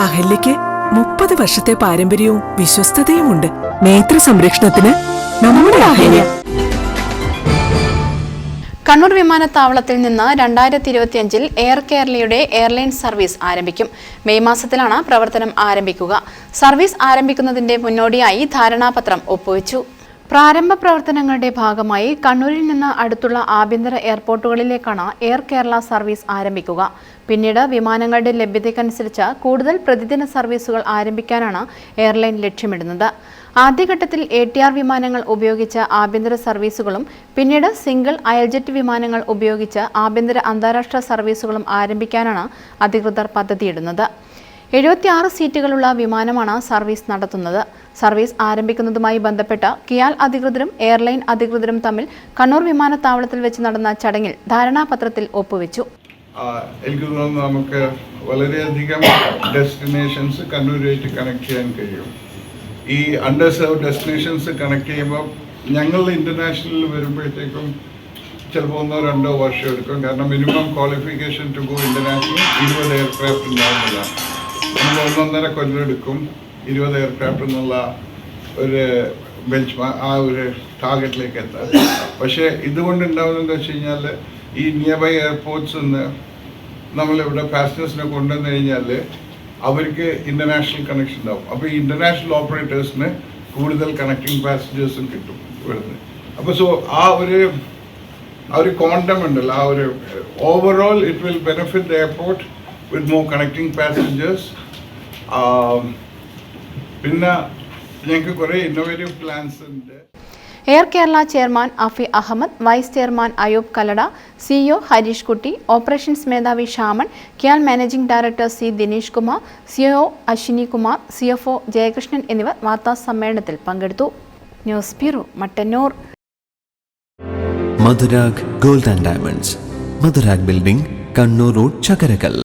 അഹല്യയ്ക്ക് 30 വർഷത്തെ പാരമ്പര്യവും വിശ്വസ്തതയുമുണ്ട്. നേത്ര സംരക്ഷണത്തിന് നമ്മുടെ അഹല്യ. കണ്ണൂർ വിമാനത്താവളത്തിൽ നിന്ന് 2025 എയർ കേരളയുടെ എയർലൈൻ സർവീസ് ആരംഭിക്കും. മെയ് മാസത്തിലാണ് പ്രവർത്തനം ആരംഭിക്കുക. സർവീസ് ആരംഭിക്കുന്നതിന്റെ മുന്നോടിയായി ധാരണാപത്രം ഒപ്പുവെച്ചു. പ്രാരംഭ പ്രവർത്തനങ്ങളുടെ ഭാഗമായി കണ്ണൂരിൽ നിന്ന് അടുത്തുള്ള ആഭ്യന്തര എയർപോർട്ടുകളിലേക്കാണ് എയർ കേരള സർവീസ് ആരംഭിക്കുക. പിന്നീട് വിമാനങ്ങളുടെ ലഭ്യതയ്ക്കനുസരിച്ച് കൂടുതൽ പ്രതിദിന സർവീസുകൾ ആരംഭിക്കാനാണ് എയർലൈൻ ലക്ഷ്യമിടുന്നത്. ആദ്യഘട്ടത്തിൽ ATR വിമാനങ്ങൾ ഉപയോഗിച്ച് ആഭ്യന്തര സർവീസുകളും പിന്നീട് സിംഗിൾ അയൽജെറ്റ് വിമാനങ്ങൾ ഉപയോഗിച്ച് ആഭ്യന്തര അന്താരാഷ്ട്ര സർവീസുകളും ആരംഭിക്കാനാണ് അധികൃതർ പദ്ധതിയിടുന്നത്. 76 സീറ്റുകളുള്ള വിമാനമാണ് സർവീസ് നടത്തുന്നത്. സർവീസ് ആരംഭിക്കുന്നതുമായി ബന്ധപ്പെട്ട് കിയാൽ അധികൃതരും എയർലൈൻ അധികൃതരും തമ്മിൽ കണ്ണൂർ വിമാനത്താവളത്തിൽ വെച്ച് നടന്ന ചടങ്ങിൽ ധാരണാപത്രത്തിൽ ഒപ്പുവെച്ചു. എനിക്ക് തോന്നുന്നു നമുക്ക് വളരെയധികം ഡെസ്റ്റിനേഷൻസ് കണ്ണൂരുമായിട്ട് കണക്ട് ചെയ്യാൻ കഴിയും. ഈ അണ്ടർസർവ്ഡ് ഡെസ്റ്റിനേഷൻസ് കണക്ട് ചെയ്യുമ്പോൾ ഞങ്ങൾ ഇൻ്റർനാഷണലിൽ വരുമ്പോഴത്തേക്കും ചിലപ്പോൾ 1-2 വർഷം എടുക്കും. കാരണം minimum qualification two go international 20 aircraft ഉണ്ടാകുന്നില്ല. നമ്മൾ 1.5 കൊല്ലം എടുക്കും 20 എയർക്രാഫ്റ്റ് എന്നുള്ള ഒരു ആ ഒരു ടാർഗറ്റിലേക്ക് എത്താൻ. പക്ഷേ ഇതുകൊണ്ട് ഉണ്ടാവുന്നതെന്ന് വെച്ച് കഴിഞ്ഞാൽ ഈ നിയർ ബൈ എയർപോർട്ട്സ് നിന്ന് നമ്മളിവിടെ പാസഞ്ചേഴ്സിനെ കൊണ്ടുവന്നു കഴിഞ്ഞാൽ അവർക്ക് ഇൻ്റർനാഷണൽ കണക്ഷൻ ഉണ്ടാവും. അപ്പോൾ ഈ ഇൻ്റർനാഷണൽ ഓപ്പറേറ്റേഴ്സിന് കൂടുതൽ കണക്റ്റിംഗ് പാസഞ്ചേഴ്സും കിട്ടും ഇവിടുന്ന്. അപ്പോൾ ആ ഒരു കോണ്ടം ഉണ്ടല്ലോ, ആ ഒരു overall it will benefit the airport with more connecting passengers. പിന്നെ ഞങ്ങൾക്ക് കുറേ ഇന്നോവേറ്റീവ് പ്ലാൻസ് ഉണ്ട്. Air Kerala chairman Afi Ahmed, vice chairman Ayub Kallada, CEO Harish Kutty, operations മേധാവി ഷാമൺ, KIAL managing director C Dinesh Kumar, CEO Ashwini Kumar, CFO Jayakrishnan എന്നിവർ വാർത്താ സമ്മേളനത്തിൽ പങ്കെടുത്തു. News bureau, Mattannur. Madhurag gold and diamonds, Madhurag building, Kannur road, Chakkarakal.